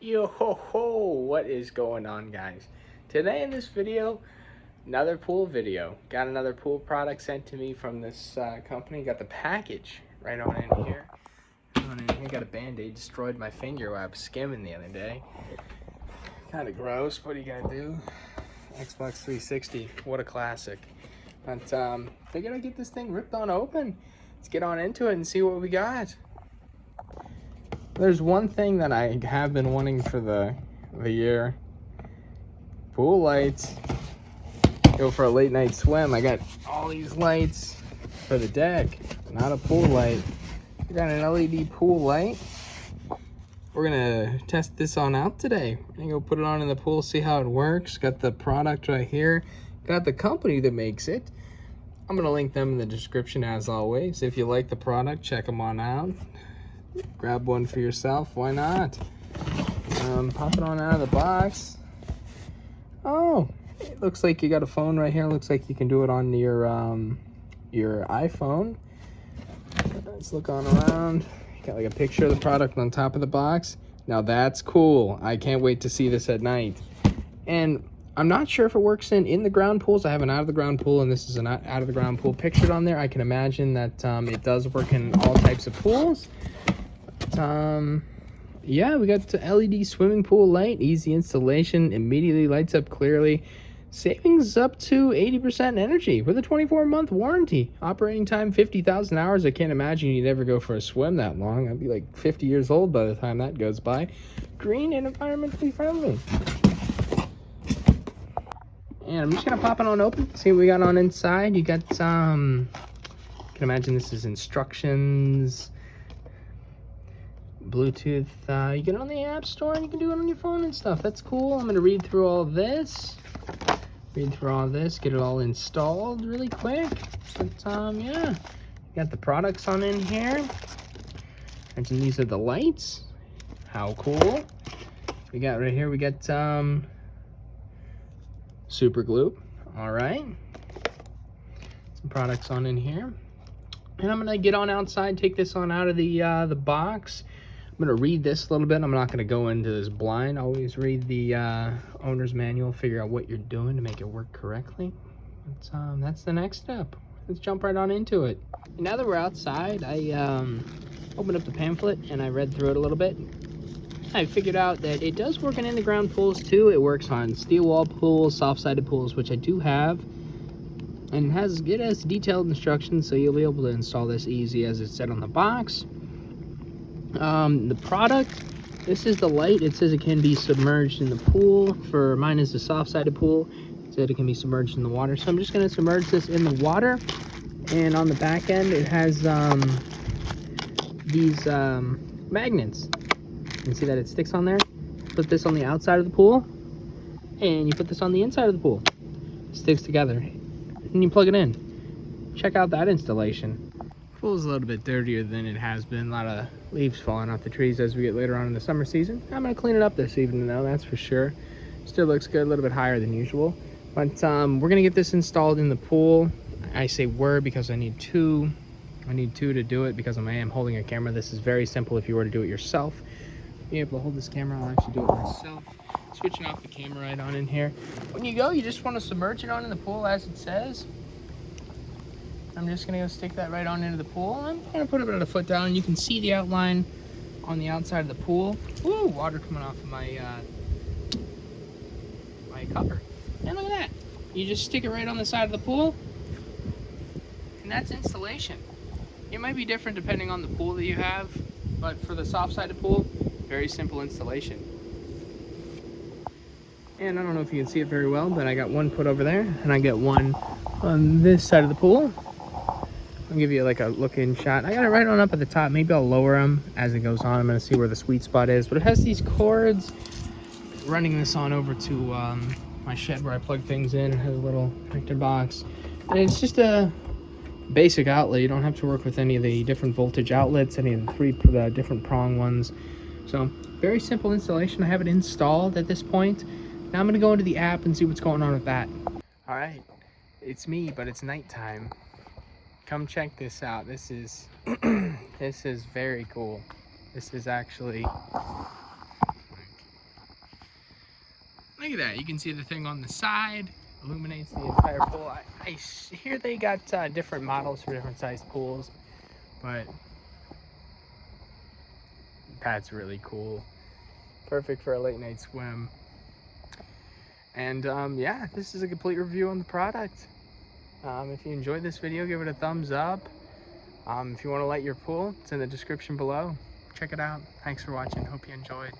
Yo ho ho, what is going on, guys? Today in this video, another pool video. Got another pool product sent to me from this company. Got the package right on in here. Got a band-aid, destroyed my finger while I was skimming the other day. Kind of gross, what are you gonna do? Xbox 360, what a classic. But figured I'd get this thing ripped on open. Let's get on into it and see what we got. There's one thing that I have been wanting for the year. Pool lights. Go for a late night swim. I got all these lights for the deck, not a pool light. I got an LED pool light. We're gonna test this on out today. We're gonna go put it on in the pool, see how it works. Got the product right here. Got the company that makes it. I'm gonna link them in the description as always. If you like the product, check them on out. Grab one for yourself, why not? Pop it on out of the box. Oh, it looks like you got a phone right here. Looks like you can do it on your iPhone. Let's look on around. Got like a picture of the product on top of the box. Now that's cool. I can't wait to see this at night. And I'm not sure if it works in the ground pools. I have an out of the ground pool, and this is an out of the ground pool pictured on there. I can imagine that it does work in all types of pools. Yeah, we got the LED swimming pool light, easy installation, immediately lights up clearly, savings up to 80% energy with a 24-month warranty, operating time 50,000 hours. I can't imagine you'd ever go for a swim that long. I'd be like 50 years old by the time that goes by. Green and environmentally friendly. And I'm just gonna pop it on open, see what we got on inside. You got some, I can imagine this is instructions, Bluetooth. You get it on the App Store and you can do it on your phone and stuff. That's cool. I'm gonna read through all this. Get it all installed really quick. But yeah, got the products on in here. And these are the lights. How cool. We got right here, we got super glue. All right. Some products on in here. And I'm gonna get on outside, take this on out of the box. I'm gonna read this a little bit. I'm not gonna go into this blind. Always read the owner's manual, figure out what you're doing to make it work correctly. But, that's the next step. Let's jump right on into it. And now that we're outside, I opened up the pamphlet and I read through it a little bit. I figured out that it does work on in-the-ground pools too. It works on steel wall pools, soft-sided pools, which I do have. And it has detailed instructions, so you'll be able to install this easy as it's said on the box. The product, this is the light. It says it can be submerged in the pool. For mine is the soft-sided pool. It said it can be submerged in the water. So I'm just going to submerge this in the water. And on the back end, it has these magnets. You can see that it sticks on there. Put this on the outside of the pool, and you put this on the inside of the pool. It sticks together, and you plug it in. Check out that installation. Pool's a little bit dirtier than it has been. A lot of leaves falling off the trees as we get later on in the summer season. I'm gonna clean it up this evening though, that's for sure. Still looks good, a little bit higher than usual. But we're gonna get this installed in the pool. I say we're because I need two. I need two to do it because I am holding a camera. This is very simple if you were to do it yourself. Being able to hold this camera, I'll actually do it myself. Switching off the camera right on in here. When you go, you just want to submerge it on in the pool as it says. I'm just gonna go stick that right on into the pool. I'm gonna put it about a foot down. You can see the outline on the outside of the pool. Woo, water coming off of my my cover. And look at that. You just stick it right on the side of the pool. And that's installation. It might be different depending on the pool that you have, but for the soft-sided pool, very simple installation. And I don't know if you can see it very well, but I got one put over there, and I got one on this side of the pool. I'll give you like a look-in shot. I got it right on up at the top. Maybe I'll lower them as it goes on. I'm gonna see where the sweet spot is. But it has these cords. Running this on over to my shed where I plug things in. It has a little connector box. And it's just a basic outlet. You don't have to work with any of the different voltage outlets, any of the three different prong ones. So very simple installation. I have it installed at this point. Now I'm gonna go into the app and see what's going on with that. All right, it's me, but it's nighttime. Come check this out. This is this is very cool. This is actually Look at that. You can see the thing on the side. Illuminates the entire pool. I hear they got different models for different size pools, but that's really cool. Perfect for a late night swim. And yeah, this is a complete review on the product. If you enjoyed this video, give it a thumbs up. If you want to light your pool, it's in the description below. Check it out. Thanks for watching. Hope you enjoyed.